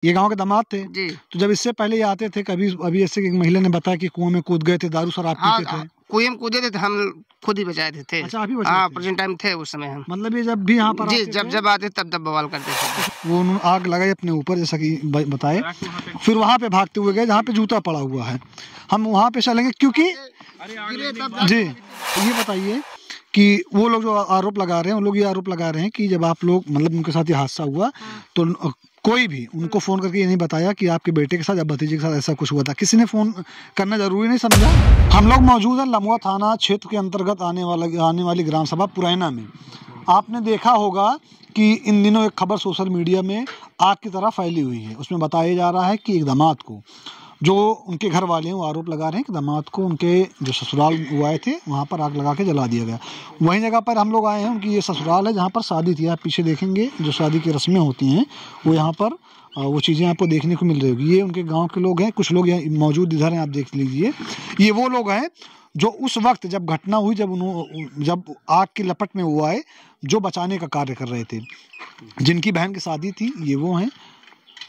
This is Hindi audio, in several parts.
ये गांव के दामाद थे जी। तो जब इससे पहले ये आते थे कभी, अभी ऐसे एक महिला ने बताया कि कुएं में कूद गए थे, दारू शराब पीते थे। कुएं में कूदे थे, हम खुद ही बचाए थे। अच्छा, आप ही बचाए थे? प्रेजेंट टाइम थे उस समय हम। मतलब ये जब भी यहाँ पर जी, जब आते तब बवाल करते थे। वो उन्होंने आग लगाई अपने ऊपर जैसा कि बताए, फिर वहाँ पे भागते हुए गए जहाँ पे जूता पड़ा हुआ है। हम वहाँ पे चलेंगे क्योंकि जी, ये बताइए कि वो लोग जो आरोप लगा रहे हैं, उन लोग ये आरोप लगा रहे हैं कि जब आप लोग मतलब उनके साथ ये हादसा हुआ तो कोई भी उनको फोन करके ये नहीं बताया कि आपके बेटे के साथ या भतीजे के साथ ऐसा कुछ हुआ था। किसी ने फोन करना जरूरी नहीं समझा। हम लोग मौजूद हैं लमुआ थाना क्षेत्र के अंतर्गत आने वाली ग्राम सभा पुरैना में। आपने देखा होगा कि इन दिनों एक खबर सोशल मीडिया में आग की तरह फैली हुई है। उसमें बताया जा रहा है कि एक दामाद को, जो उनके घर वाले हैं वो आरोप लगा रहे हैं कि दामाद को उनके जो ससुराल वो आए थे वहाँ पर आग लगा के जला दिया गया। वहीं जगह पर हम लोग आए हैं, उनकी ये ससुराल है जहाँ पर शादी थी। आप पीछे देखेंगे जो शादी की रस्में होती हैं वो यहाँ पर वो चीज़ें आपको देखने को मिल रही होगी। ये उनके गाँव के लोग हैं, कुछ लोग यहाँ मौजूद इधर हैं, आप देख लीजिए। ये वो लोग हैं जो उस वक्त जब घटना हुई, जब आग की लपट में वो आए, जो बचाने का कार्य कर रहे थे, जिनकी बहन की शादी थी, ये वो हैं।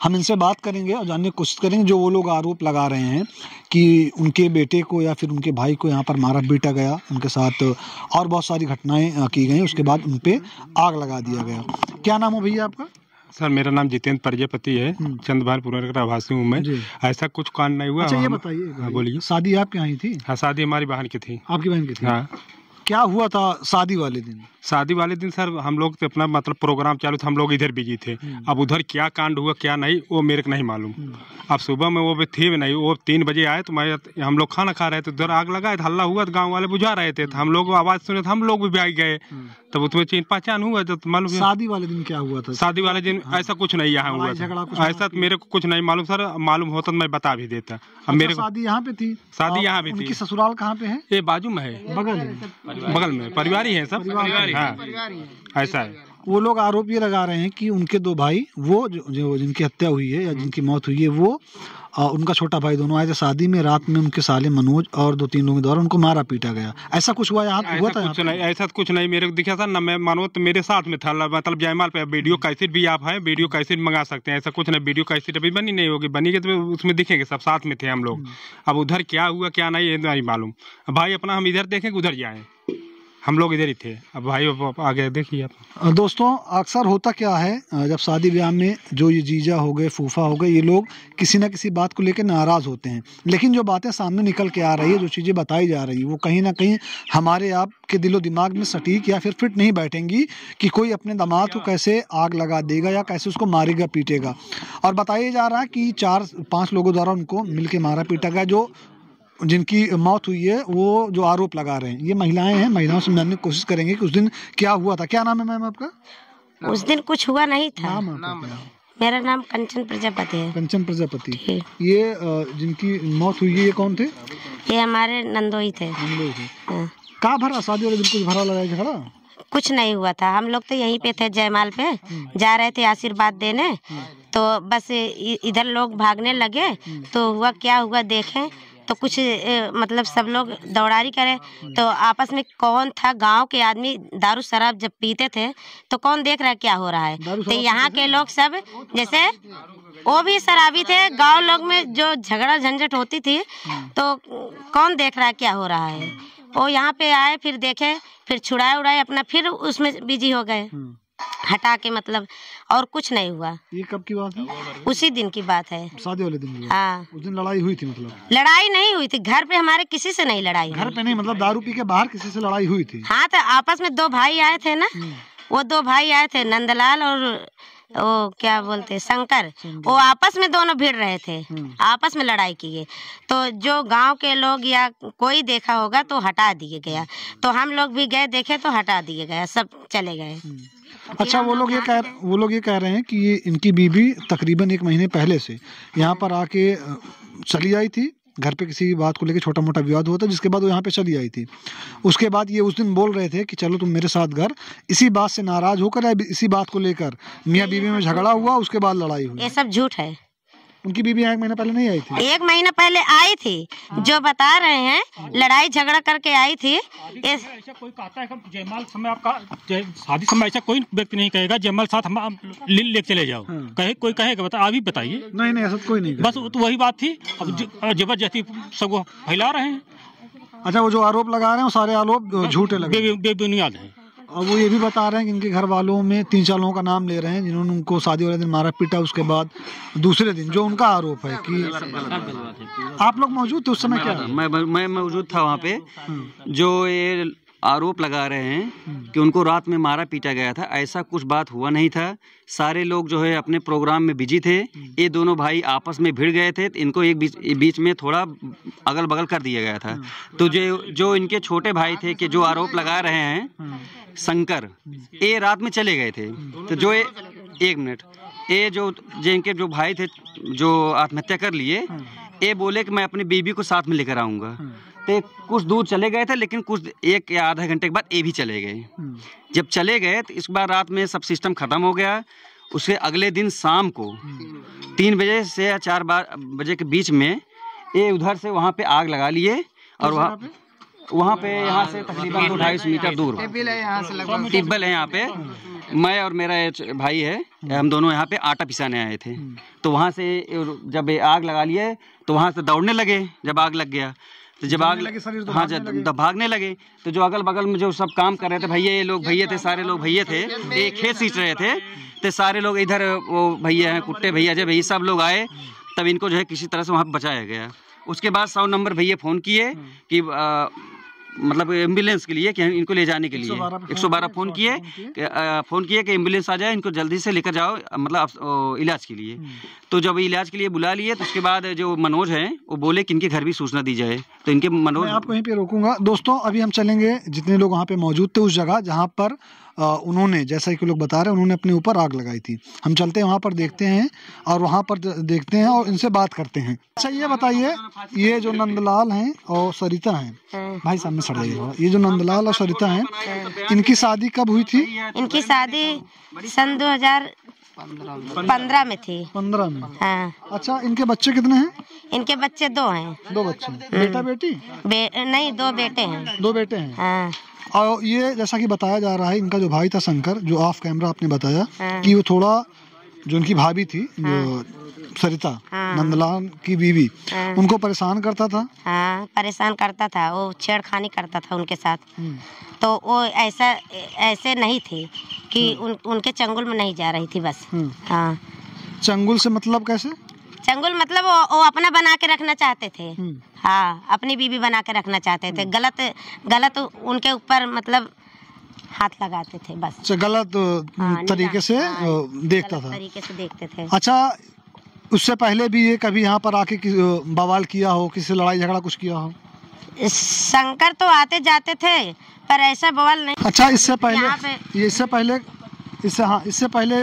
हम इनसे बात करेंगे और जानने की कोशिश करेंगे जो वो लोग आरोप लगा रहे हैं कि उनके बेटे को या फिर उनके भाई को यहाँ पर मारा पीटा गया, उनके साथ और बहुत सारी घटनाएं की गई, उसके बाद उन पे आग लगा दिया गया। क्या नाम है भैया आपका? सर मेरा नाम जितेंद्र प्रजापति है, चंद्रभान का आवासी हूँ मैं। ऐसा कुछ कांड नहीं हुआ। अच्छा, ये बताइए, बोलिए। शादी आपके यहाँ ही थी? हाँ, शादी हमारी बहन की थी। आपकी बहन की थी? हाँ। क्या हुआ था शादी वाले दिन? शादी वाले दिन सर हम लोग तो अपना मतलब प्रोग्राम चालू था, हम लोग इधर बिजी थे। अब उधर क्या कांड हुआ क्या नहीं वो मेरे को नहीं मालूम। अब सुबह में वो भी थे भी नहीं, वो 3 बजे आए तो हम लोग खाना खा रहे थे, उधर आग लगा था, हल्ला हुआ तो गाँव वाले बुझा रहे थे, तो हम लोग आवाज़ सुने तो हम लोग भी भाग गए। तब उसमें चीन पहचान हुआ जब मालूम। शादी वाले दिन क्या हुआ था? शादी वाले दिन ऐसा कुछ नहीं यहाँ हुआ था, ऐसा मेरे को कुछ नहीं मालूम सर। मालूम होता तो मैं बता भी देता। अब मेरे शादी यहाँ पे थी? शादी यहाँ भी थी। ससुराल कहाँ पे है? ये बाजू में है, बगल में। परिवार ही है सब। हाँ, ऐसा है। वो लोग आरोप ये लगा रहे हैं कि उनके 2 भाई, वो जो जिनकी हत्या हुई है या जिनकी मौत हुई है, वो उनका छोटा भाई दोनों आए थे शादी में। रात में उनके साले मनोज और 2-3 लोगों द्वारा उनको मारा पीटा गया। ऐसा कुछ हुआ यहाँ? हुआ था? कुछ नहीं, ऐसा कुछ नहीं मेरे को दिखा था ना। मैं मानो तो मेरे साथ में था, मतलब जयमाल पे वीडियो कैसेट भी आप है, वीडियो कैसेट मंगा सकते हैं। ऐसा कुछ नहीं, वीडियो कैसेट अभी बनी नहीं होगी, बनी तो उसमें दिखेंगे सब साथ में थे हम लोग। अब उधर क्या हुआ क्या नहीं ये नहीं मालूम। भाई अपना हम इधर देखें उधर जाए, हम लोग इधर ही थे। अब भाई आगे देखिए आप। दोस्तों, अक्सर होता क्या है जब शादी ब्याह में जो ये जीजा हो गए, फूफा हो गए, ये लोग किसी ना किसी बात को लेकर नाराज़ होते हैं, लेकिन जो बातें सामने निकल के आ रही है, जो चीज़ें बताई जा रही है, वो कहीं ना कहीं हमारे आपके दिलो दिमाग में सटीक या फिर फिट नहीं बैठेंगी कि कोई अपने दामाद को कैसे आग लगा देगा या कैसे उसको मारेगा पीटेगा। और बताया जा रहा है कि 4-5 लोगों द्वारा उनको मिल के मारा पीटा गया। जो जिनकी मौत हुई है वो जो आरोप लगा रहे हैं ये महिलाएं हैं। महिलाओं से जानने की कोशिश करेंगे कि उस दिन क्या हुआ था। क्या नाम है मैम आपका? उस दिन कुछ हुआ नहीं था। नाम मेरा नाम कंचन प्रजापति है। कंचन प्रजापति। ये जिनकी मौत हुई है ये कौन थे? ये हमारे नंदोई थे। कहाँ भरा शादी वाले दिन? कुछ भरा लगा झगड़ा? कुछ नहीं हुआ था, हम लोग तो यहीं पे थे, जयमाल पे जा रहे थे आशीर्वाद देने, तो बस इधर लोग भागने लगे तो हुआ क्या हुआ देखें तो कुछ मतलब सब लोग दौड़ारी करे तो आपस में कौन था, गांव के आदमी दारू शराब जब पीते थे तो कौन देख रहा है क्या हो रहा है। तो यहाँ के लोग सब जैसे वो भी शराबी थे, गांव लोग में जो झगड़ा झंझट होती थी तो कौन देख रहा है क्या हो रहा है। वो यहाँ पे आए, फिर देखे, फिर छुड़ाए उड़ाए अपना, फिर उसमें बिजी हो गए हटा के, मतलब और कुछ नहीं हुआ। ये कब की बात है? उसी दिन की बात है, शादी वाले दिन। हाँ, उस दिन लड़ाई हुई थी? मतलब लड़ाई नहीं हुई थी, घर पे हमारे किसी से नहीं लड़ाई। घर पे नहीं, मतलब दारू पी के बाहर किसी से लड़ाई हुई थी? हाँ, तो आपस में 2 भाई आए थे ना, वो 2 भाई आए थे, नंदलाल और वो क्या बोलते शंकर, वो आपस में दोनों भिड़ रहे थे, आपस में लड़ाई किए। तो जो गांव के लोग या कोई देखा होगा तो हटा दिए गया, तो हम लोग भी गए देखे तो हटा दिए गया, सब चले गए। अच्छा, वो लोग ये कह रहे हैं कि ये इनकी बीबी तकरीबन 1 महीने पहले से यहाँ पर आके चली आई थी, घर पे किसी बात को लेकर छोटा मोटा विवाद हुआ था, जिसके बाद वो यहाँ पे चली आई थी। उसके बाद ये उस दिन बोल रहे थे कि चलो तुम मेरे साथ घर, इसी बात से नाराज होकर इसी बात को लेकर मियाँ बीवी में झगड़ा हुआ, उसके बाद लड़ाई हुई। ये सब झूठ है, उनकी बीबी 1 महीना पहले नहीं आई थी? 1 महीना पहले आई थी, जो बता रहे हैं लड़ाई झगड़ा करके आई थी। ऐसा कोई कहता है कि जयमाल समय आपका शादी समय ऐसा कोई व्यक्ति नहीं कहेगा जयमाल साथ हम ले चले जाओ, कहे कोई कहेगा? बता, आप ही बताइए। नहीं ऐसा कोई नहीं, बस तो वही बात थी। अब जबरदस्ती सबको फैला रहे हैं। अच्छा, वो जो आरोप लगा रहे हैं वो सारे आरोप झूठे लगे, बेबुनियाद है। और वो ये भी बता रहे हैं कि इनके घर वालों में 3-4 लोगों का नाम ले रहे हैं जिन्होंने उनको शादी वाले दिन मारा पीटा, उसके बाद दूसरे दिन जो उनका आरोप है कि आप लोग मौजूद थे उस समय? क्या मैं मौजूद था वहाँ पे। जो ये आरोप लगा रहे हैं कि उनको रात में मारा पीटा गया था, ऐसा कुछ बात हुआ नहीं था। सारे लोग जो है अपने प्रोग्राम में बिजी थे। ये दोनों भाई आपस में भिड़ गए थे, इनको एक बीच में थोड़ा अगल बगल कर दिया गया था। तो जो इनके छोटे भाई थे कि जो आरोप लगा रहे हैं शंकर, ये रात में चले गए थे। तो जो एक मिनट, ये जो इनके जो भाई थे जो आत्महत्या कर लिए, ये बोले कि मैं अपनी बीबी को साथ में लेकर आऊँगा। तो कुछ दूर चले गए थे, लेकिन कुछ 1 या आधा घंटे के बाद ये भी चले गए। जब चले गए तो इस बार रात में सब सिस्टम खत्म हो गया। उसके अगले दिन शाम को 3 बजे से या 4 बजे के बीच में ये उधर से वहाँ पे आग लगा लिए। और वहाँ पे यहाँ से तकरीबन 250 मीटर दूर टिब्बल है। यहाँ पे मैं और मेरा भाई है, हम दोनों यहाँ पे आटा पिसाने आए थे। तो वहाँ से जब आग लगा लिए तो वहाँ से दौड़ने लगे। जब आग लग गया तो जब आग हाँ जब भागने लगे तो जो अगल बगल में जो सब काम कर रहे थे भैया, ये लोग भैया थे, सारे लोग भैया थे, ये खेत सींच रहे थे। तो सारे लोग इधर वो भैया हैं, कुट्टे भैया, जब ये सब लोग आए तब इनको जो है किसी तरह से वहाँ बचाया गया। उसके बाद 100 नंबर भैया फ़ोन किए कि मतलब एम्बुलेंस के लिए कि इनको ले जाने के लिए 112 फ़ोन किए कि एम्बुलेंस आ जाए, इनको जल्दी से लेकर जाओ मतलब इलाज के लिए। तो जब इलाज के लिए बुला लिए तो उसके बाद जो मनोज हैं वो बोले कि इनके घर भी सूचना दी जाए। तो इनके मनोज, मैं आपको यहीं पे रोकूंगा। दोस्तों, अभी हम चलेंगे जितने लोग वहाँ पे मौजूद थे उस जगह जहाँ पर उन्होंने, जैसा कि लोग बता रहे हैं, उन्होंने अपने ऊपर आग लगाई थी। हम चलते हैं वहाँ पर, देखते हैं और वहाँ पर देखते हैं और इनसे बात करते हैं। अच्छा, ये बताइए, ये जो नंदलाल हैं और सरिता हैं, भाई सामने सड़ जाइए, ये जो नंदलाल और सरिता हैं, इनकी शादी कब हुई थी? इनकी शादी सन 2015 में थी। 15 में? हाँ। अच्छा, इनके बच्चे कितने हैं? इनके बच्चे 2 हैं। 2 बच्चे? बेटा बेटी? नहीं, 2 बेटे हैं। 2 बेटे हैं। हाँ। और ये जैसा कि बताया जा रहा है, इनका जो भाई था शंकर, जो ऑफ कैमरा आपने बताया कि वो थोड़ा, जो उनकी भाभी थी जो सरिता, नंदलाल की बीवी, उनको परेशान करता था। हाँ, परेशान करता था, वो छेड़खानी करता था उनके साथ। तो वो ऐसे नहीं थी कि उनके चंगुल में नहीं जा रही थी बस। हाँ। चंगुल से मतलब कैसे? चंगुल मतलब वो अपना बना के रखना चाहते थे। हाँ, अपनी बीवी बना के रखना चाहते थे। गलत उनके ऊपर मतलब हाथ लगाते थे बस। गलत तरीके से देखता था। तरीके से देखते थे। अच्छा, उससे पहले भी ये कभी यहाँ पर आके बवाल किया हो, किसी से लड़ाई झगड़ा कुछ किया हो? शंकर तो आते जाते थे पर ऐसा बवाल नहीं। अच्छा, इससे पहले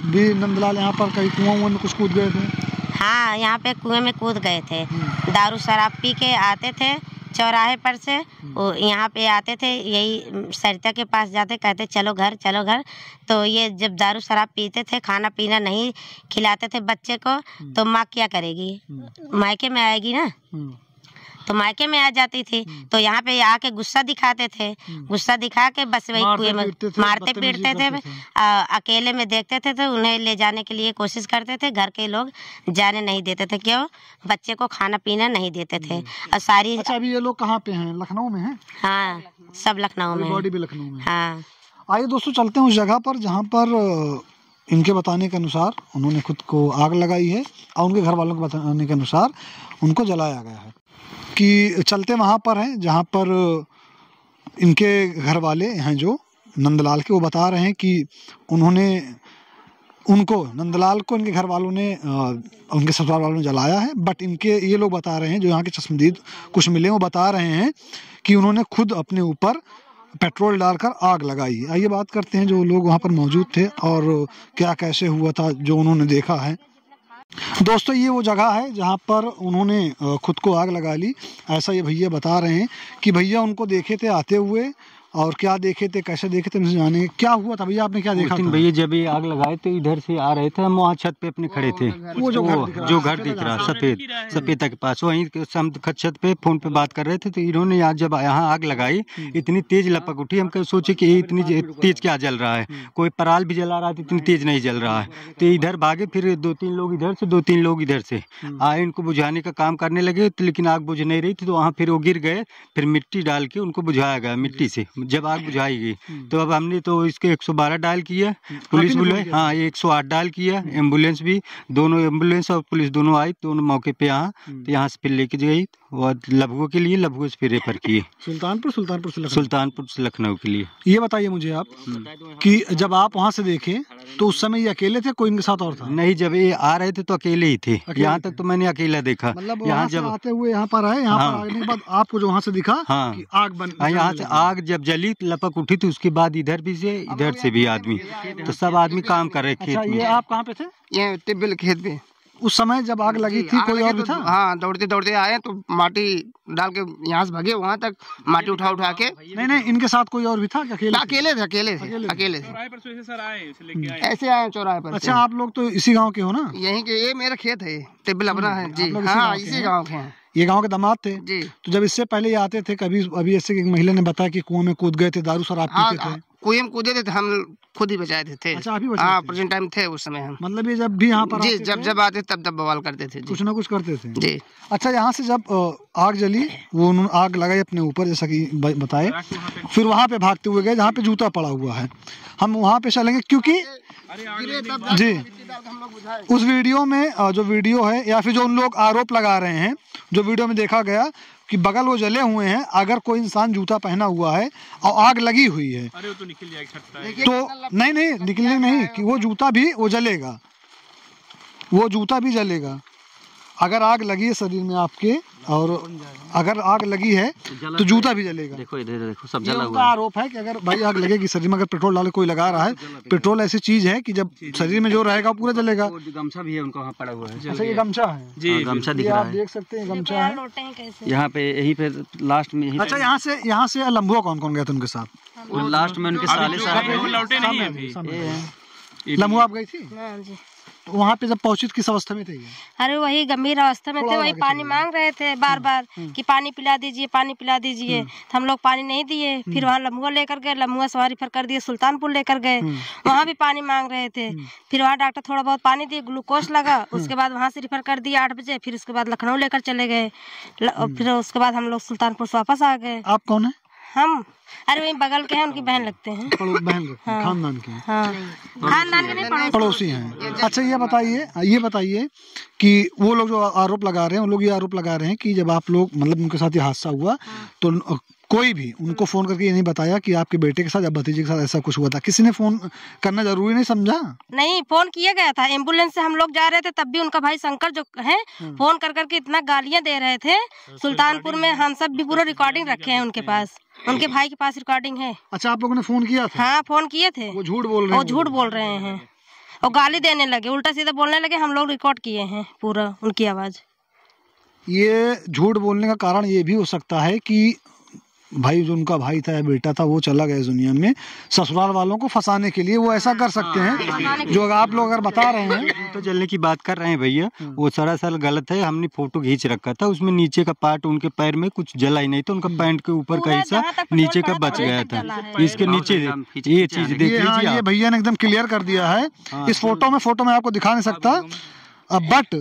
भी नंदलाल यहाँ पर कहीं कुआं में कुछ कूद गए थे? हाँ, यहाँ पे कुएं में कूद गए थे। दारू शराब पी के आते थे चौराहे पर से, वो यहाँ पे आते थे, यही सरिता के पास जाते, कहते चलो घर। तो ये जब दारू शराब पीते थे, खाना पीना नहीं खिलाते थे बच्चे को, तो माँ क्या करेगी? मायके में आएगी ना, तो मायके में आ जाती थी। तो यहाँ पे आके गुस्सा दिखाते थे, गुस्सा दिखा के बस वही कुएं में मारते पीटते थे। अकेले में देखते थे तो उन्हें ले जाने के लिए कोशिश करते थे, घर के लोग जाने नहीं देते थे। क्यों? बच्चे को खाना पीना नहीं देते थे। और सारी। अच्छा, अभी ये लोग कहाँ पे हैं? लखनऊ में हैं? हाँ, सब लखनऊ में। बॉडी भी लखनऊ में? हाँ। आइए दोस्तों, चलते हैं उस जगह पर जहाँ पर इनके बताने के अनुसार उन्होंने खुद को आग लगाई है और उनके घर वालों के बताने के अनुसार उनको जलाया गया है। कि चलते वहाँ पर हैं जहाँ पर इनके घर वाले हैं जो नंदलाल के, वो बता रहे हैं कि नंदलाल को इनके घर वालों ने, उनके ससुराल वालों ने जलाया है। बट इनके ये लोग बता रहे हैं, जो यहाँ के चश्मदीद कुछ मिले, वो बता रहे हैं कि उन्होंने खुद अपने ऊपर पेट्रोल डालकर आग लगाई। आइए बात करते हैं जो लोग वहाँ पर मौजूद थे और क्या कैसे हुआ था जो उन्होंने देखा है। दोस्तों, ये वो जगह है जहाँ पर उन्होंने खुद को आग लगा ली। ऐसा ये भैया बता रहे हैं कि भैया उनको देखे थे आते हुए और क्या देखे थे, कैसे देखे थे, मुझे जाने क्या हुआ था भैया, आपने क्या देखा था? भैया जब ये आग लगाए थे इधर से आ रहे थे, हम वहाँ छत पे अपने खड़े थे। वो जो घर दिख रहा सफेद के पास, वहीं छत पे फोन पे बात कर रहे थे। तो इन्होंने जब यहाँ आग लगाई इतनी तेज लपक उठी, हम सोचे कि ये इतनी तेज क्या जल रहा है, कोई पराल भी जला रहा था, इतनी तेज नहीं जल रहा है। तो इधर भागे, फिर 2-3 लोग इधर से 2-3 लोग इधर से आए, इनको बुझाने का काम करने लगे। तो लेकिन आग बुझ नहीं रही थी, तो वहाँ फिर वो गिर गए। फिर मिट्टी डाल के उनको बुझाया गया मिट्टी से। जब आग बुझाई गई तो अब हमने तो इसके 112 डायल किया, पुलिस बुलाई, हाँ ये 108 डायल किया, एम्बुलेंस भी, दोनों एम्बुलेंस और पुलिस दोनों आई, दोनों मौके पे यहाँ। तो यहाँ से फिर लेके गई और लभुआ के लिए, लभुआ से फिर रेफर किए सुल्तानपुर से लखनऊ के लिए। ये बताइए मुझे आप कि जब आप वहाँ से देखे तो उस समय ये अकेले थे, कोई इनके साथ और था? नहीं, जब ये आ रहे थे तो अकेले ही थे। यहाँ तक तो मैंने अकेला देखा। मतलब यहाँ जब आते हुए यहाँ पर आए, यहाँ पर आने के बाद आपको जो वहाँ से दिखा कि आग बन, यहाँ से आग जब जली लपक उठी थी, उसके बाद इधर से भी आदमी, तो सब आदमी काम कर रहे खेत में। ये आप कहाँ पे थे? ये टिब्बल खेत में। उस समय जब आग लगी थी कोई और भी था? हाँ, दौड़ते दौड़ते आए तो माटी डाल के यहाँ से भागे, वहाँ तक माटी उठा के। नहीं, इनके साथ कोई और भी था? अकेले थे। ऐसे आए चौराहे पर। अच्छा, आप लोग तो इसी गांव के हो ना? यहीं के, ये मेरा खेत है, टिब्बल अपना है जी। हाँ, इसी गाँव के हैं। ये गांव के दामाद थे जी। तो जब इससे पहले ये आते थे कभी, अभी ऐसे एक महिला ने बताया कि कुआं में कूद गए थे, दारू शराब पीते थे। कुएं में कूदे थे, हम खुद ही बचाए थे। अच्छा, आप ही बचाए? हाँ, प्रेजेंट टाइम थे उस समय हम। मतलब ये जब भी यहाँ पर जी, जब आते तब बवाल करते थे, कुछ ना कुछ करते थे जी। अच्छा, यहाँ से जब आग जली, वो उन्होंने आग लगाई अपने ऊपर जैसा कि बताए, फिर वहाँ पे भागते हुए गए जहाँ पे जूता पड़ा हुआ है। हम वहाँ पे चलेंगे क्योंकि जी उस वीडियो में जो वीडियो है या फिर जो उन लोग आरोप लगा रहे हैं, जो वीडियो में देखा गया कि बगल वो जले हुए हैं, अगर कोई इंसान जूता पहना हुआ है और आग लगी हुई है तो निकल जाएगा, तो नहीं निकलने नहीं कि वो जूता भी वो जलेगा, वो जूता भी जलेगा। अगर आग लगी है शरीर में आपके, और अगर आग लगी है तो जूता भी जलेगा। देखो इधर देखो, सब ये जला उनका हुआ है। आरोप है कि अगर भाई आग लगेगी शरीर में, अगर पेट्रोल डाले कोई लगा रहा है, पेट्रोल ऐसी चीज है कि जब शरीर में जो रहेगा पूरा जलेगा। गमछा भी है उनका वहाँ पड़ा हुआ है। अच्छा, ये गमछा है जी, गमछा दिख ये रहा आप है, देख सकते हैं, गमछा है यहाँ पे, यही पे लास्ट में। अच्छा, यहाँ से लंबुआ कौन कौन गया था उनके साथ? वो लास्ट में उनके साले साहब लौटे नहीं है अभी। लंबुआ आप गई थी? तो वहाँ पे जब पहुंची किस अवस्था में थे? अरे वही गंभीर अवस्था में थे, वही पानी मांग रहे थे बार बार कि पानी पिला दीजिए, पानी पिला दीजिए। तो हम लोग पानी नहीं दिए। फिर वहाँ लम्हुआ लेकर गए, लम्हुआ सवारी फिर कर दिए, सुल्तानपुर लेकर गए, वहाँ भी पानी मांग रहे थे। फिर वहाँ डॉक्टर थोड़ा बहुत पानी दिए, ग्लूकोज लगा, उसके बाद वहाँ से रिफर कर दिया 8 बजे। फिर उसके बाद लखनऊ लेकर चले गए। फिर उसके बाद हम लोग सुल्तानपुर से वापस आ गए। आप कौन है? हम अरे वही बगल के हैं, उनकी बहन लगते हैं। बहन खानदान के? हाँ, खानदान के नहीं, पड़ोसी हैं। अच्छा, ये बताइए कि वो लोग जो आरोप लगा रहे हैं, उन लोग ये आरोप लगा रहे हैं कि जब आप लोग, मतलब उनके साथ ये हादसा हुआ तो कोई भी उनको फोन करके ये नहीं बताया कि आपके बेटे के साथ या भतीजे के साथ ऐसा कुछ हुआ था? किसी ने फोन करना जरूरी नहीं समझा? नहीं, फोन किया गया था। एम्बुलेंस से हम लोग जा रहे थे, तब भी उनका भाई शंकर जो है फोन कर करके इतना गालियां दे रहे थे। सुल्तानपुर में हम सब भी पूरा रिकॉर्डिंग रखे हैं उनके पास, उनके भाई के पास रिकॉर्डिंग है। अच्छा, आप लोगों ने फोन किया था? हाँ, फोन किए थे। वो झूठ बोल रहे हैं? वो झूठ बोल रहे हैं और गाली देने लगे, उल्टा सीधा बोलने लगे। हम लोग रिकॉर्ड किए हैं पूरा उनकी आवाज। ये झूठ बोलने का कारण ये भी हो सकता है कि भाई जो उनका भाई था या बेटा था वो चला गया इस दुनिया में, ससुराल वालों को फंसाने के लिए वो ऐसा कर सकते हैं जो आप लोग अगर बता रहे हैं। तो जलने की बात कर रहे हैं भैया, वो सरासर गलत है। हमने फोटो खींच रखा था, उसमें नीचे का पार्ट उनके पैर में कुछ जला ही नहीं था, उनका पैंट के ऊपर का हिस्सा नीचे का बच गया था। इसके नीचे ये चीज देख लीजिए। ये भैया ने एकदम क्लियर कर दिया है इस फोटो में आपको दिखा नहीं सकता, बट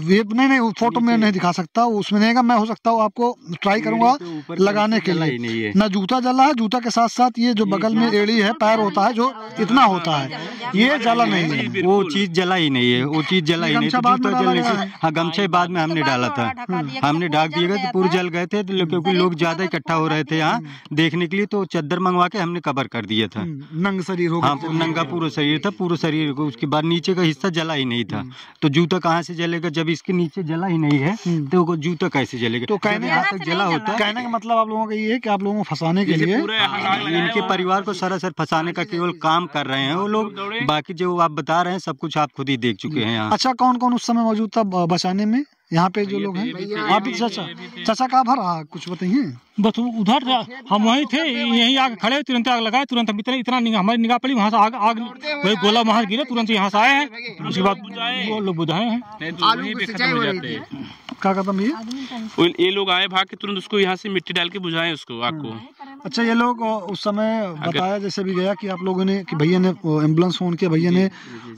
ये नहीं फोटो में नहीं दिखा सकता, उसमें नहीं है। मैं हो सकता हूँ आपको ट्राई करूंगा लगाने के लिए। ना जूता जला है, जूता के साथ साथ ये जो बगल में एड़ी है, पैर होता है जो इतना होता है, ये जला नहीं है। वो चीज जला ही नहीं है, वो चीज जला ही नहीं। हाँ, गमछा बाद में हमने डाला था, हमने ढाक दिए गए तो पूरे जल गए थे, क्योंकि लोग ज्यादा इकट्ठा हो रहे थे यहाँ देखने के लिए। तो चद्दर मंगवा के हमने कवर कर दिया था। नंगा शरीर हो, हाँ, नंगा पूरा शरीर था, पूरा शरीर को। उसके बाद नीचे का हिस्सा जला ही नहीं था, तो जूता कहाँ से जलेगा? जब इसके नीचे जला ही नहीं है तो जूता कैसे जलेगा? तो कहने का मतलब आप लोगों का ये है कि आप लोगों को फंसाने के लिए इनके परिवार को सरासर फंसाने का केवल काम कर रहे हैं वो लोग। बाकी जो आप बता रहे हैं सब कुछ आप खुद ही देख चुके हैं यहाँ। अच्छा, कौन कौन उस समय मौजूद था बचाने में यहाँ पे जो लोग हैं? आप भी चाचा कहाँ भर रहा, कुछ बताइए। बस उधर हम वहीं थे, यहीं आग खड़े, तुरंत आग लगाए, तुरंत हम इतना हमारी निगाह पड़ी, वहाँ से आग वही गोला वहाँ गिरे, तुरंत यहाँ से आए हैं, उसके बाद वो लोग बुझाए हैं। क्या कहता भैया? ये लोग आए भाग के, तुरंत उसको यहाँ से मिट्टी डाल के बुझाए उसको, आग को। अच्छा, ये लोग उस समय बताया जैसे भी गया कि आप लोगों ने, कि भैया ने एम्बुलेंस फोन किया, भैया ने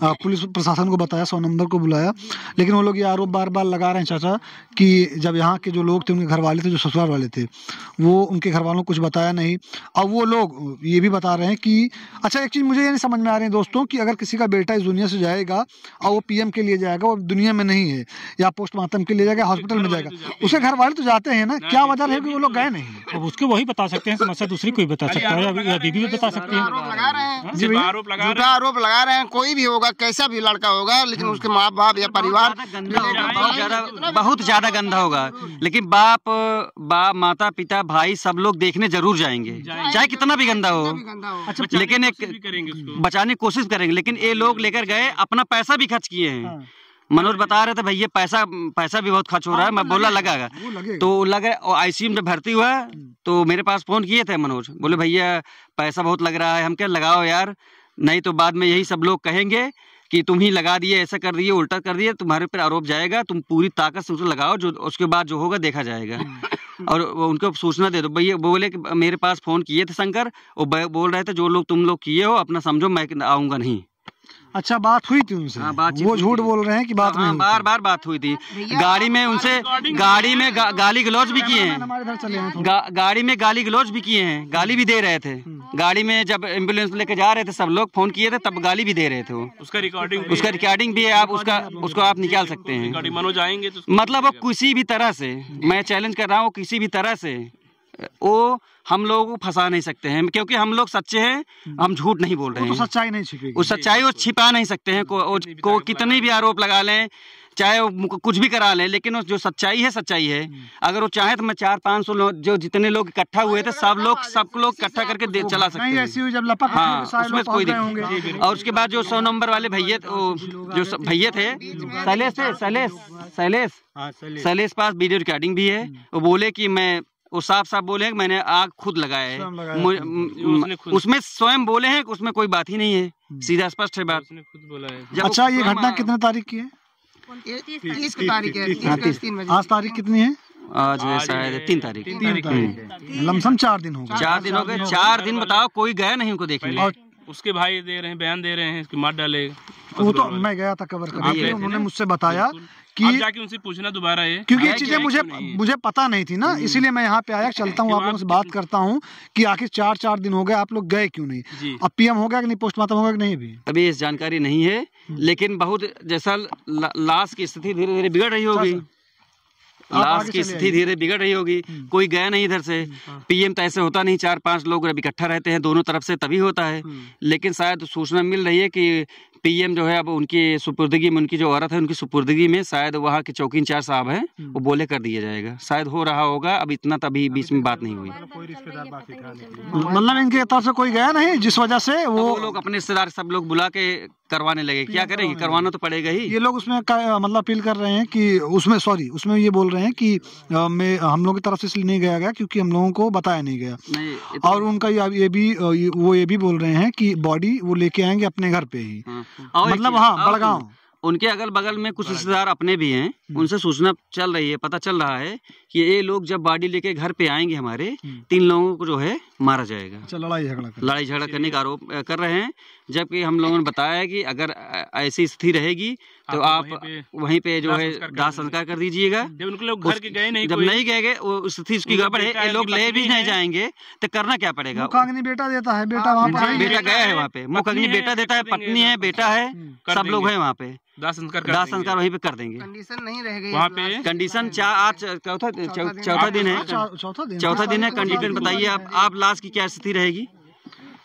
पुलिस प्रशासन को बताया, 100 नंबर को बुलाया, लेकिन वो लोग ये आरोप बार बार लगा रहे हैं चाचा कि जब यहाँ के जो लोग थे, उनके घर वाले थे, जो ससुराल वाले थे, वो उनके घर वालों को कुछ बताया नहीं। और वो लोग ये भी बता रहे हैं कि अच्छा, एक चीज़ मुझे ये नहीं समझ में आ रही है दोस्तों, कि अगर किसी का बेटा इस दुनिया से जाएगा और वो PM के लिए जाएगा, वो दुनिया में नहीं है, या पोस्टमार्टम के लिए जाएगा, हॉस्पिटल में जाएगा, उसके घर वाले तो जाते हैं ना, क्या वजह है कि वो लोग गए नहीं? अब उसके वही बता सकते हैं, समस्या दूसरी कोई बता सकता है, या बीबी भी बता सकती है। झूठा आरोप लगा रहे हैं, कोई भी होगा, कैसा भी लड़का होगा, लेकिन उसके माँ बाप या परिवार बहुत ज्यादा गंदा होगा। लेकिन बाप माता पिता भाई सब लोग देखने जरूर जाएंगे, चाहे कितना भी गंदा हो। अच्छा, लेकिन एक बचाने की कोशिश करेंगे, लेकिन ये लोग लेकर गए, अपना पैसा भी खर्च किए हैं। मनोज बता रहे थे भैया पैसा भी बहुत खर्च हो रहा है, मैं बोला लगागा तो लगा। ICU में जब भर्ती हुआ तो मेरे पास फोन किए थे मनोज, बोले भैया पैसा बहुत लग रहा है। हम क्या, लगाओ यार, नहीं तो बाद में यही सब लोग कहेंगे कि तुम ही लगा दिए, ऐसा कर दिए, उल्टा कर दिए, तुम्हारे पर आरोप जाएगा, तुम पूरी ताकत से उसे लगाओ, जो उसके बाद जो होगा देखा जाएगा। और उनको सूचना दे दो भैया। बोले कि मेरे पास फोन किए थे शंकर, वो बोल रहे थे जो लोग तुम लोग किए हो अपना समझो, मैं आऊँगा नहीं। अच्छा, बात हुई थी उनसे? वो झूठ बोल रहे हैं कि बात नहीं? बार बात हुई थी, गाड़ी में उनसे, गाड़ी में गाली गलौज भी किए हैं, गाड़ी में गाली गलौज भी किए हैं, गाली भी दे रहे थे। गाड़ी में जब एम्बुलेंस लेके जा रहे थे, सब लोग फोन किए थे, तब गाली भी दे रहे थे। वो उसका रिकॉर्डिंग भी है, आप उसको आप निकाल सकते हैं। मनोज आएंगे तो मतलब वो किसी भी तरह से, मैं चैलेंज कर रहा हूँ, किसी भी तरह से वो हम लोगों को फंसा नहीं सकते हैं, क्योंकि हम लोग सच्चे हैं, हम झूठ नहीं बोल रहे हैं। तो सच्चाई नहीं छिपेगी, उस सच्चाई को छिपा नहीं सकते हैं, को कितने भी आरोप लगा लें, चाहे वो कुछ भी करा लें, लेकिन जो सच्चाई है सच्चाई है। अगर वो चाहे तो मैं 400-500 लोग, जो जितने लोग इकट्ठा हुए थे, सब लोग इकट्ठा करके चला सकते हैं। जब लपक, हाँ, उसमें कोई दिक्कत। और उसके बाद जो 100 नंबर वाले भैया, जो भैया थे, शैलेश पास वीडियो रिकॉर्डिंग भी है। वो बोले कि वो साफ बोले हैं मैंने आग खुद लगाया है, उसमें स्वयं बोले हैं, उसमें कोई बात ही नहीं है, सीधा स्पष्ट है बात। अच्छा, ये घटना कितने तारीख की है? 30 तारीख है। आज तारीख कितनी है? आज शायद 3 तारीख। लमसम 4 दिन हो गए। 4 दिन हो गए। 4 दिन बताओ, कोई गया नहीं उनको देखने। और उसके भाई दे रहे हैं, बयान दे रहे हैं इसकी मार डाले। वो तो मैं गया था कवर करने, उन्होंने मुझसे बताया कि आप जाके उनसे पूछना दोबारा है, क्योंकि ये चीजें मुझे पता नहीं थी ना, इसीलिए मैं यहाँ पे आया, चलता हूँ आप लोगों से बात करता हूँ कि आखिर 4 दिन हो गए, आप लोग गए क्यों नहीं? अब PM हो गया कि नहीं, पोस्टमार्टम हो गया कि नहीं? अभी इस जानकारी नहीं है, लेकिन बहुत जैसा लाश की स्थिति धीरे धीरे बिगड़ रही होगी, लाश की स्थिति धीरे बिगड़ रही होगी। कोई गया नहीं इधर से। PM तो ऐसे होता नहीं, 4-5 लोग जब इकट्ठा रहते हैं दोनों तरफ से तभी होता है। लेकिन शायद सूचना मिल रही है कि PM जो है अब उनकी सुपुर्दगी में, उनकी जो औरत है उनकी सुपुर्दगी में, शायद वहाँ के चौकी इंचार्ज साहब है, वो बोले कर दिया जाएगा, शायद हो रहा होगा। अब इतना तभी बीच में बात नहीं हुई। मतलब इनके तरफ से कोई गया नहीं, जिस वजह से वो लोग अपने रिश्तेदार सब लोग बुला के करवाने लगे। क्या करेंगे, करवाना तो पड़ेगा ही। ये लोग उसमें मतलब अपील कर रहे हैं कि उसमें ये बोल रहे हैं कि हम लोगों की तरफ से इसलिए नहीं गया क्योंकि हम लोगों को बताया नहीं गया। और उनका ये भी बोल रहे हैं कि बॉडी वो लेके आएंगे अपने घर पे ही, मतलब हाँ, बड़गांव। उनके अगल बगल में कुछ रिश्तेदार अपने भी हैं, उनसे सूचना चल रही है, पता चल रहा है कि ये लोग जब बॉडी लेके घर पे आएंगे हमारे, 3 लोगों को जो है मारा जाएगा। अच्छा, लड़ाई झगड़ा करने का आरोप कर रहे हैं, जबकि हम लोगों ने बताया है कि अगर ऐसी स्थिति रहेगी तो आप वहीं पे जो है दाह संस्कार कर दीजिएगा। जब उनके लोग घर के गए नहीं, जब नहीं गए, वो स्थिति उसकी गड़बड़ है, ये लोग ले भी नहीं जाएंगे तो करना क्या पड़ेगा? मुखाग्नि बेटा देता है, बेटा वहाँ पर बेटा गया है, वहाँ पे मुखाग्नि बेटा देता है, पत्नी है, बेटा है, सब लोग हैं वहाँ पे। दाह संस्कार वहीं पे कर देंगे। कंडीशन नहीं रहेगी वहाँ पे। कंडीशन आज चौथा दिन है, चौथा दिन है। कंडीशन बताइए आप लाश की क्या स्थिति रहेगी?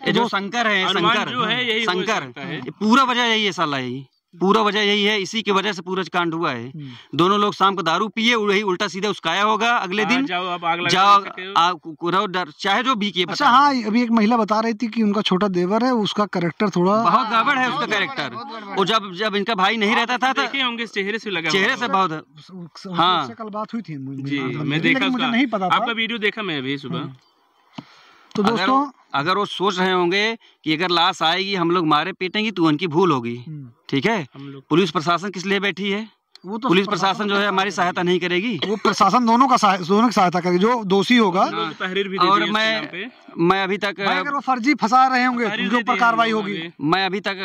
ये जो शंकर है, शंकर पूरा वजह यही है साला, यही पूरा वजह यही है, इसी की वजह से पूरा कांड हुआ है। दोनों लोग शाम को दारू पिए, वही उल्टा सीधा उसकाया होगा, अगले दिन चाहे जो भी किए। अच्छा हाँ, अभी एक महिला बता रही थी कि उनका छोटा देवर है, उसका कैरेक्टर थोड़ा बहुत गड़बड़ है उसका कैरेक्टर। वो जब इनका भाई नहीं रहता था होंगे चेहरे से लगा, चेहरे से बहुत। हाँ कल बात हुई थी जी, मैं देखा, मुझे नहीं पता था, आपका वीडियो देखा मैं अभी सुबह। तो दोस्तों अगर वो सोच रहे होंगे कि अगर लाश आएगी हम लोग मारे पीटेंगे तो उनकी भूल होगी, ठीक है। पुलिस प्रशासन किस लिए बैठी है? वो तो पुलिस प्रशासन जो है हमारी सहायता नहीं करेगी, वो प्रशासन दोनों की सहायता करेगी, जो दोषी होगा। और मैं अभी तक अगर वो फर्जी फंसा रहे होंगे उनके ऊपर कार्रवाई होगी। मैं अभी तक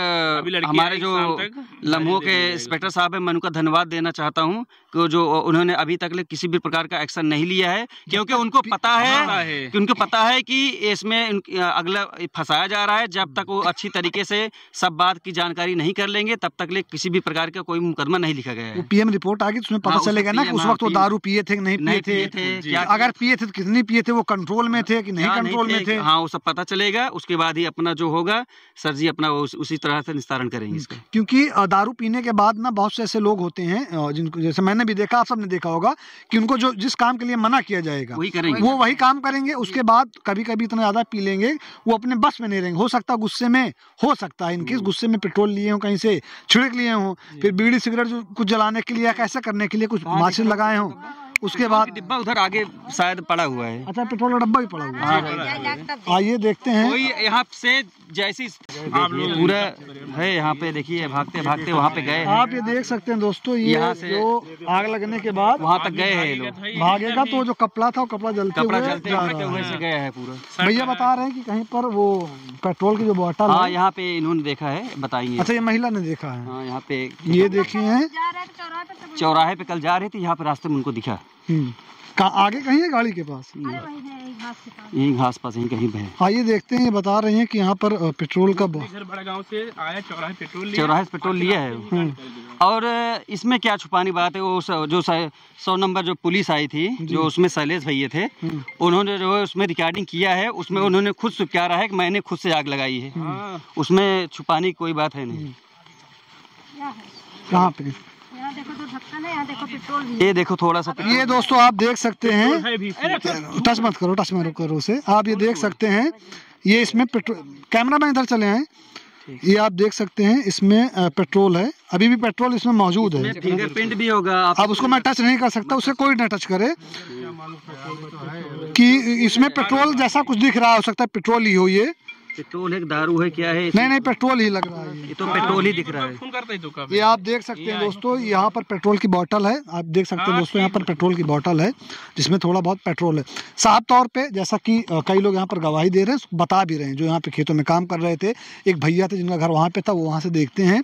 हमारे जो लम्हों के इंस्पेक्टर साहब है, मैं उनका धन्यवाद देना चाहता हूँ कि जो उन्होंने अभी तक किसी भी प्रकार का एक्शन नहीं लिया है, क्योंकि उनको पता है कि इसमें अगला फंसाया जा रहा है। जब तक वो अच्छी तरीके से सब बात की जानकारी नहीं कर लेंगे तब तक किसी भी प्रकार का कोई मुकदमा नहीं लिखा गया है। पीएम रिपोर्ट आ गई, उसमें पता चलेगा ना कि उस वक्त वो दारू पिए थे कि नहीं पिए थे, अगर पिए थे तो कितनी पिए थे, वो कंट्रोल में थे कि नहीं कंट्रोल में थे। हाँ, वो सब पता चलेगा, उसके बाद ही अपना जो होगा सर जी अपना उसी तरह से निस्तारण करेंगे इसका। क्योंकि दारू पीने के बाद ना बहुत से ऐसे लोग होते हैं जिनको, जैसे मैंने भी देखा, आप सबने देखा होगा कि उनको जो जिस काम के लिए मना किया जाएगा वो वही काम करेंगे। उसके बाद कभी कभी इतना ज्यादा पी लेंगे वो अपने बस में नहीं रहेंगे। हो सकता है गुस्से में, हो सकता है इनके गुस्से में पेट्रोल लिए हो, कहीं से छिड़क लिए हो, फिर बीड़ी सिगरेट जो कुछ जलाने के लिए कैसे करने के लिए कुछ माचिस लगाए हो, उसके बाद डिब्बा उधर आगे शायद पड़ा हुआ है। अच्छा, पेट्रोल का डब्बा भी पड़ा हुआ है। आइए देखते हैं। कोई यहाँ से जैसी पूरा है, यहाँ पे देखिए भागते भागते वहाँ पे गए। आप ये देख सकते हैं दोस्तों, ये यहाँ से जो आग लगने के बाद वहाँ तक गए हैं लोग। भागेगा तो जो कपड़ा था वो कपड़ा जलते हुए से गया है पूरा। भैया बता रहे हैं कि कहीं पर वो पेट्रोल की जो बोतल, हाँ यहाँ पे इन्होंने देखा है, बताइए। अच्छा, ये महिला ने देखा है। हाँ, यहाँ पे ये देखिए चौराहे पे कल जा रहे थे, यहाँ पे रास्ते में उनको दिखा। आगे कहीं है गाड़ी के पास, यही घास पास यहीं कहीं है। आइए देखते हैं। ये बता रहे हैं कि यहाँ पर पेट्रोल का बड़गांव से आया, चौराहे से पेट्रोल लिया है। और इसमें क्या छुपानी बात है, वो जो 100 नंबर जो पुलिस आई थी, जो उसमें शैलेश भैया थे, उन्होंने जो है उसमें रिकॉर्डिंग किया है, उसमें उन्होंने खुद स्वीकारा है कि मैंने खुद से आग लगाई है। उसमें छुपाने की कोई बात है नहीं। कहाँ पे ये देखो थोड़ा सा, ये दोस्तों आप देख सकते हैं, टच मत करो उसे। आप ये देख सकते हैं, ये इसमें पेट्रोल, कैमरा मैन इधर चले हैं, ये आप देख सकते हैं इसमें पेट्रोल है, अभी भी पेट्रोल इसमें मौजूद है। फिंगरप्रिंट भी होगा। अब उसको मैं टच नहीं कर सकता, उसे कोई ना टच करे कि इसमें पेट्रोल जैसा कुछ दिख रहा, हो सकता है पेट्रोल ही हो। ये पेट्रोल है, दारू है, क्या है? नहीं, पेट्रोल ही लग रहा है। ये तो पेट्रोल ही दिख रहा है। ये आप देख सकते हैं दोस्तों, यहाँ पर पेट्रोल की बोतल है। आप देख सकते हैं दोस्तों, यहाँ पर पेट्रोल की बोतल है जिसमें थोड़ा बहुत पेट्रोल है। साफ तौर पे, जैसा कि कई लोग यहाँ पर गवाही दे रहे हैं, बता भी रहे हैं, जो यहाँ पे खेतों में काम कर रहे थे, एक भैया थे जिनका घर वहाँ पे था, वो वहाँ से देखते हैं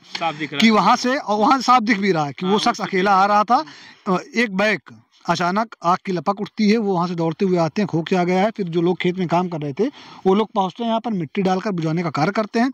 कि वहाँ से साफ दिख भी रहा है कि वो शख्स अकेला आ रहा था। एक बैग अचानक आग की लपक उठती है, वो वहाँ से दौड़ते हुए आते हैं, खोख आ गया है। फिर जो लोग खेत में काम कर रहे थे वो लोग पहुँचते हैं यहाँ पर, मिट्टी डालकर बुझाने का कार्य करते हैं।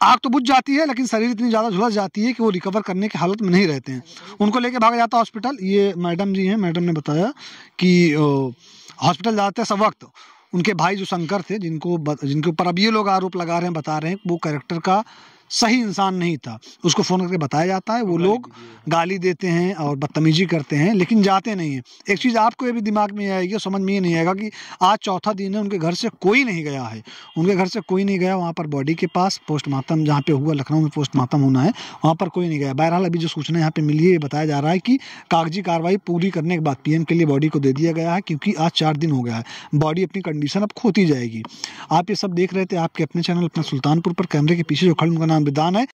आग तो बुझ जाती है, लेकिन शरीर इतनी ज़्यादा झुलस जाती है कि वो रिकवर करने की हालत में नहीं रहते हैं। उनको लेके भागा जाता है हॉस्पिटल। ये मैडम जी हैं, मैडम ने बताया कि हॉस्पिटल जाते सब वक्त उनके भाई जो शंकर थे, जिनके ऊपर अब ये लोग आरोप लगा रहे हैं, बता रहे हैं वो कैरेक्टर का सही इंसान नहीं था, उसको फ़ोन करके बताया जाता है, वो लोग गाली देते हैं और बदतमीजी करते हैं, लेकिन जाते नहीं हैं। एक चीज़ आपको ये भी दिमाग में आएगी, समझ में ये नहीं आएगा कि आज चौथा दिन है, उनके घर से कोई नहीं गया है, उनके घर से कोई नहीं गया। वहाँ पर बॉडी के पास पोस्टमार्टम जहाँ पे हुआ, लखनऊ में पोस्टमार्टम होना है, वहाँ पर कोई नहीं गया। बहरहाल अभी जो सूचना यहाँ पे मिली है, ये बताया जा रहा है कि कागजी कार्रवाई पूरी करने के बाद पीएम के लिए बॉडी को दे दिया गया है, क्योंकि आज 4 दिन हो गया है, बॉडी अपनी कंडीशन अब खोती जाएगी। आप ये सब देख रहे थे आपके अपने चैनल अपना सुल्तानपुर पर। कैमरे के पीछे जो खड़े उनका नाम विदान है।